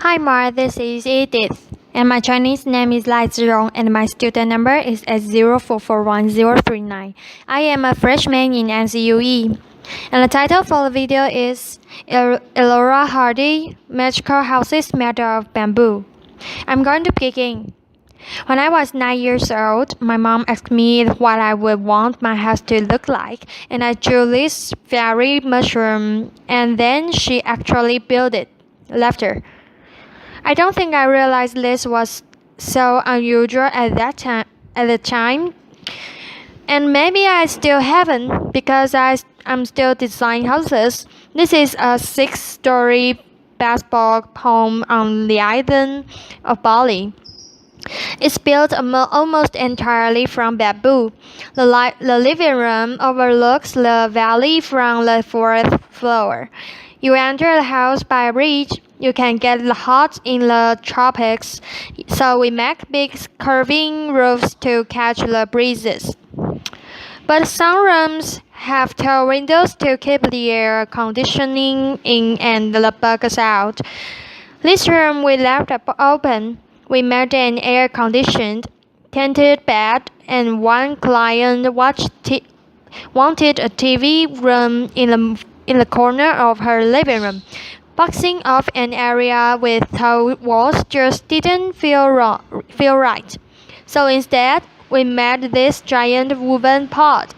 Hi Mar, this is Edith, and my Chinese name is Lai Zhirong, and my student number is S0441039. I am a freshman in NCUE, and the title for the video is Elora Hardy Magical Houses Made of Bamboo. I'm going to begin. When I was 9 years old, my mom asked me what I would want my house to look like, and I drew this fairy mushroom, and then she actually built it. Laughter. I don't think I realized this was so unusual at the time, and maybe I still haven't because I'm still designing houses. This is a 6-story baseball home on the island of Bali. It's built almost entirely from bamboo. The living room overlooks the valley from the fourth floor. You enter the house by a bridge. You can get hot in the tropics, so we make big curving roofs to catch the breezes. But some rooms have tall windows to keep the air conditioning in and the bugs out. This room we left open. We made an air-conditioned, tinted bed, and one client wanted a TV room in the corner of her living room. Boxing off an area with tall walls just didn't feel right. So instead, we made this giant woven pod.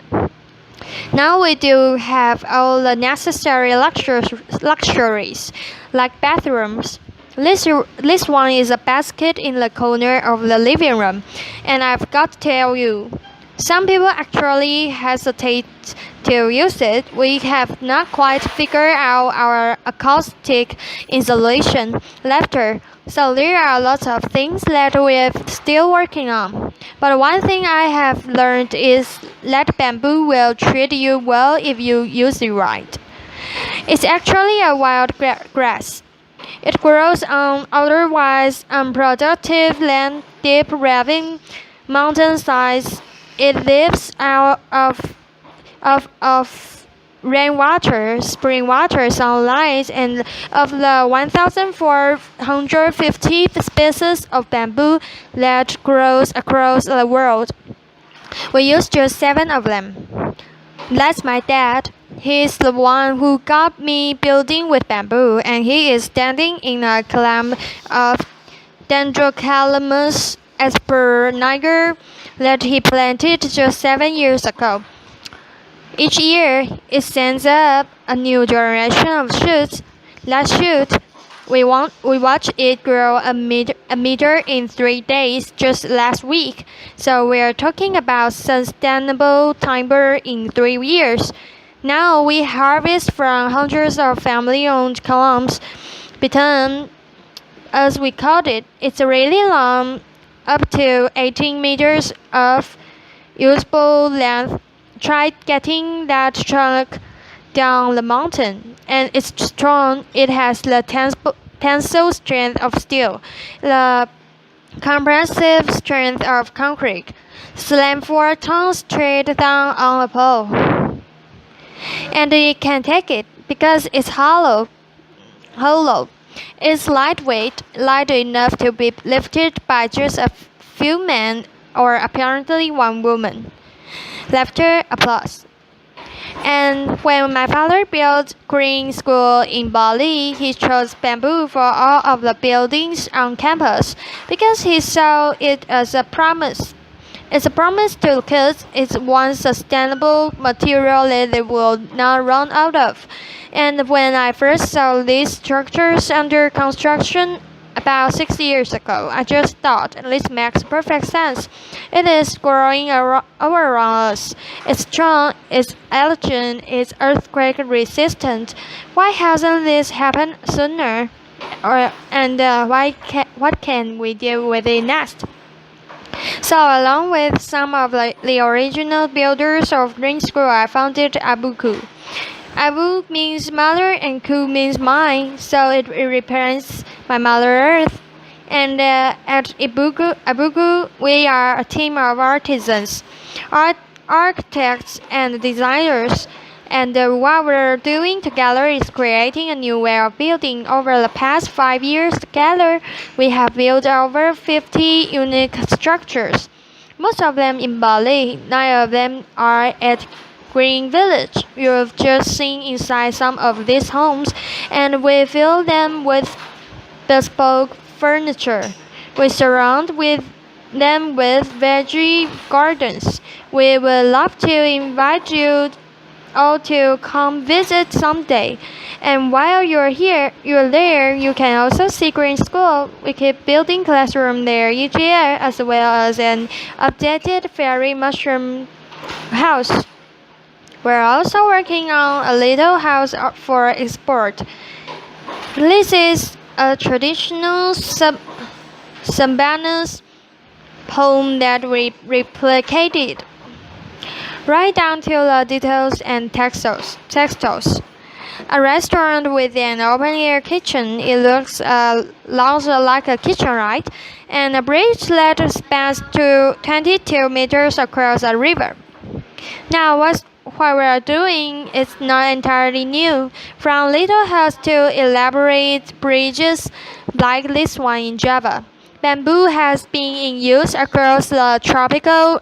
Now we do have all the necessary luxuries, like bathrooms. This one is a basket in the corner of the living room, and I've got to tell you, some people actually hesitate to use it. We have not quite figured out our acoustic insulation laughter, so there are lots of things that we're still working on. But one thing I have learned is that bamboo will treat you well if you use it right. It's actually a wild grass. It grows on otherwise unproductive land deep ravine mountainsides. It lives out of rainwater, spring water, sunlight, and of the 1,450 species of bamboo that grows across the world, we use just 7 of them. That's my dad. He's the one who got me building with bamboo, and he is standing in a clump of Dendrocalamus asperniger that he planted just 7 years ago. Each year, it sends up a new generation of shoots. Last shoot, we watched it grow a meter in 3 days just last week. So we're talking about sustainable timber in 3 years. Now we harvest from hundreds of family-owned columns. Beton, as we called it, it's really long, up to 18 meters of usable length. Try getting that trunk down the mountain, and it's strong. It has the tensile strength of steel, the compressive strength of concrete. Slam 4 tons straight down on a pole. And it can take it because it's hollow. It's lightweight, light enough to be lifted by just a few men or apparently one woman. Laughter, applause. And when my father built Green School in Bali, he chose bamboo for all of the buildings on campus because he saw it as a promise. It's a promise to kids. It's one sustainable material that they will not run out of. And when I first saw these structures under construction about 6 years ago, I just thought, this makes perfect sense. It is growing around us. It's strong, it's elegant, it's earthquake resistant. Why hasn't this happened sooner? What can we do with it next? So, along with some of the original builders of Green School, I founded Abuku. Abu means mother and Ku means mine, so it represents my Mother Earth. And at Abuku, we are a team of artisans, architects, and designers. And what we're doing together is creating a new way of building. Over the past 5 years together, we have built over 50 unique structures. Most of them in Bali, 9 of them are at Green Village. You've just seen inside some of these homes, and we fill them with bespoke furniture. We surround them with veggie gardens. We would love to invite you all to come visit someday. And while you're there, you can also see Green School. We keep building classroom there each year, as well as an updated fairy mushroom house. We're also working on a little house for export. This is a traditional Sambanas poem that we replicated right down to the details and textiles. A restaurant with an open-air kitchen. It looks like a kitchen, right? And a bridge that spans to 22 meters across a river. Now, what we're doing is not entirely new. From little huts to elaborate bridges like this one in Java. Bamboo has been in use across the tropical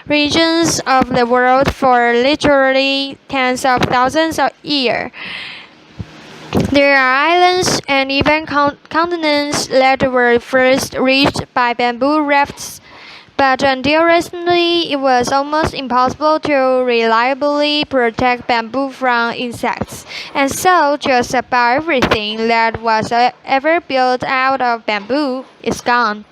regions of the world for literally tens of thousands of years. There are islands and even continents that were first reached by bamboo rafts, but until recently it was almost impossible to reliably protect bamboo from insects, and so just about everything that was ever built out of bamboo is gone.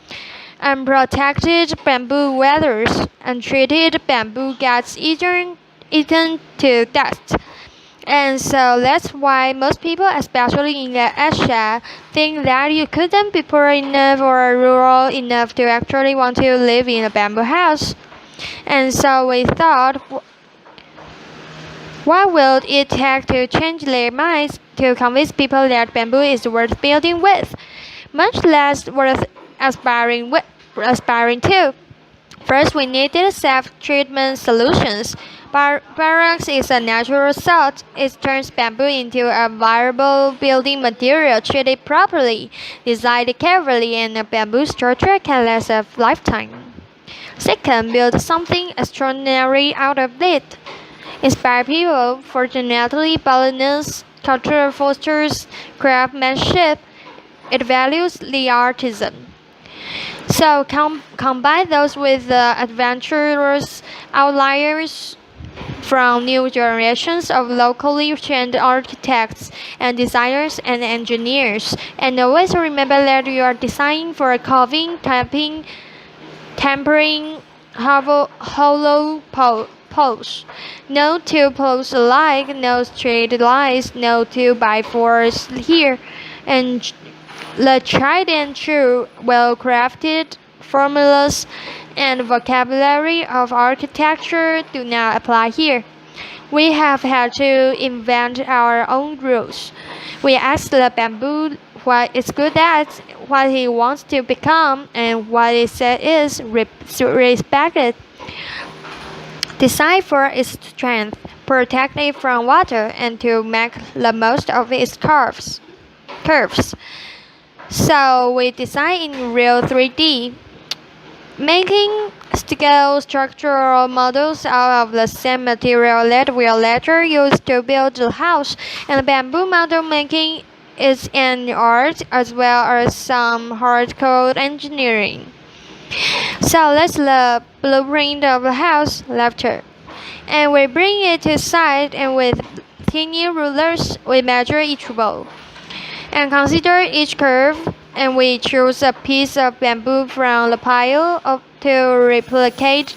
Unprotected bamboo withers, untreated bamboo gets eaten to dust. And so that's why most people, especially in Asia, think that you couldn't be poor enough or rural enough to actually want to live in a bamboo house. And so we thought, what will it take to change their minds to convince people that bamboo is worth building with, much less worth aspiring to? First, we needed self-treatment solutions. Borax is a natural salt. It turns bamboo into a viable building material treated properly, designed carefully, and a bamboo structure can last a lifetime. Second, build something extraordinary out of it. Inspire people. Fortunately, Balinese culture fosters craftsmanship. It values the artisan. So combine those with the adventurous outliers from new generations of locally trained architects and designers and engineers. And always remember that you are designing for carving, tempering, hollow poles. No two poles alike, no straight lines, no 2x4s here. And the tried and true, well-crafted formulas and vocabulary of architecture do not apply here. We have had to invent our own rules. We ask the bamboo what it's good at, what it wants to become, and what it is respected. Decide for its strength, protect it from water, and to make the most of its curves. So we design in real 3D, making scale structural models out of the same material that we'll later use to build the house. And bamboo model making is an art as well as some hardcore engineering. So that's the blueprint of the house later. And we bring it to site, and with tiny rulers we measure each wall and consider each curve, and we choose a piece of bamboo from the pile to replicate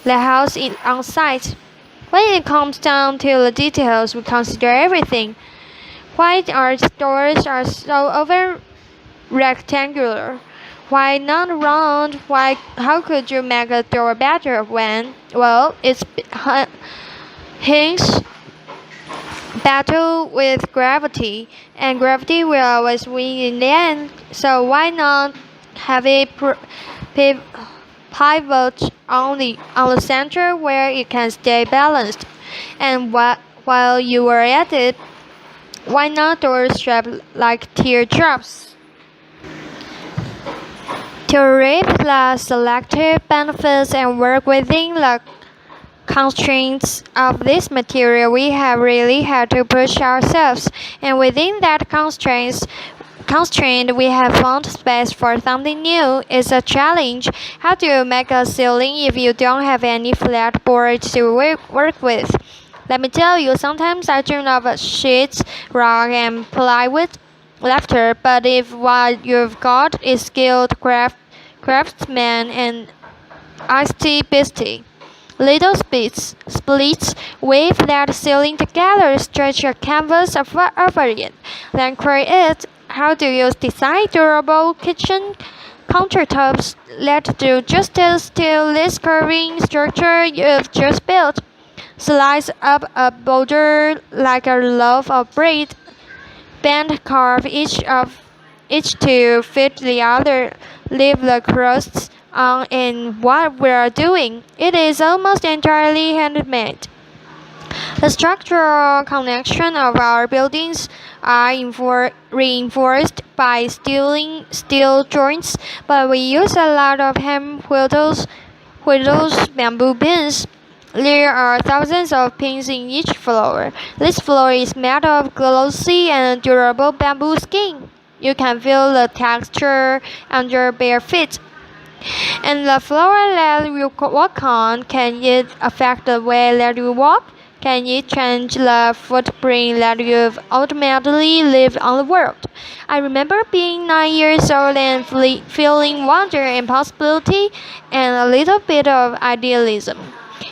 the house on site. When it comes down to the details, we consider everything. Why our doors are so over rectangular? Why not round? How could you make a door better when? Well, it's hinges battle with gravity, and gravity will always win in the end. So why not have a pivot on the center where it can stay balanced? And While you were at it, why not doors shaped like teardrops? To reap the selective benefits and work within the constraints of this material, we have really had to push ourselves, and within that constraint we have found space for something new. It's a challenge. How do you make a ceiling if you don't have any flat board to work with? Let me tell you, sometimes I dream of sheets, rock, and plywood laughter, but if what you've got is skilled craftsman and icy beastie, little splits weave that ceiling together, stretch your canvas over it, then create. How do you design durable kitchen countertops that do justice to this curving structure you've just built? Slice up a boulder like a loaf of bread, bend carve each to fit the other, leave the crusts on in what we're doing. It is almost entirely handmade. The structural connection of our buildings are reinforced by steel joints, but we use a lot of hand whittles bamboo pins. There are thousands of pins in each floor. This floor is made of glossy and durable bamboo skin. You can feel the texture under your bare feet. And the floor that you walk on, can it affect the way that you walk? Can it change the footprint that you've ultimately lived on the world? I remember being 9 years old and feeling wonder and possibility and a little bit of idealism.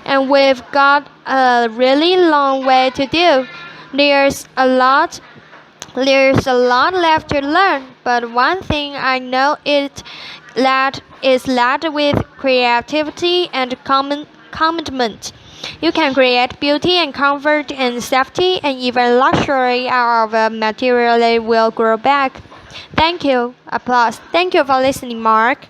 And we've got a really long way to do. There's a lot there's a lot left to learn, but one thing I know is that with creativity and commitment, you can create beauty and comfort and safety and even luxury out of a material that will grow back. Thank you. Applause. Thank you for listening, Mark.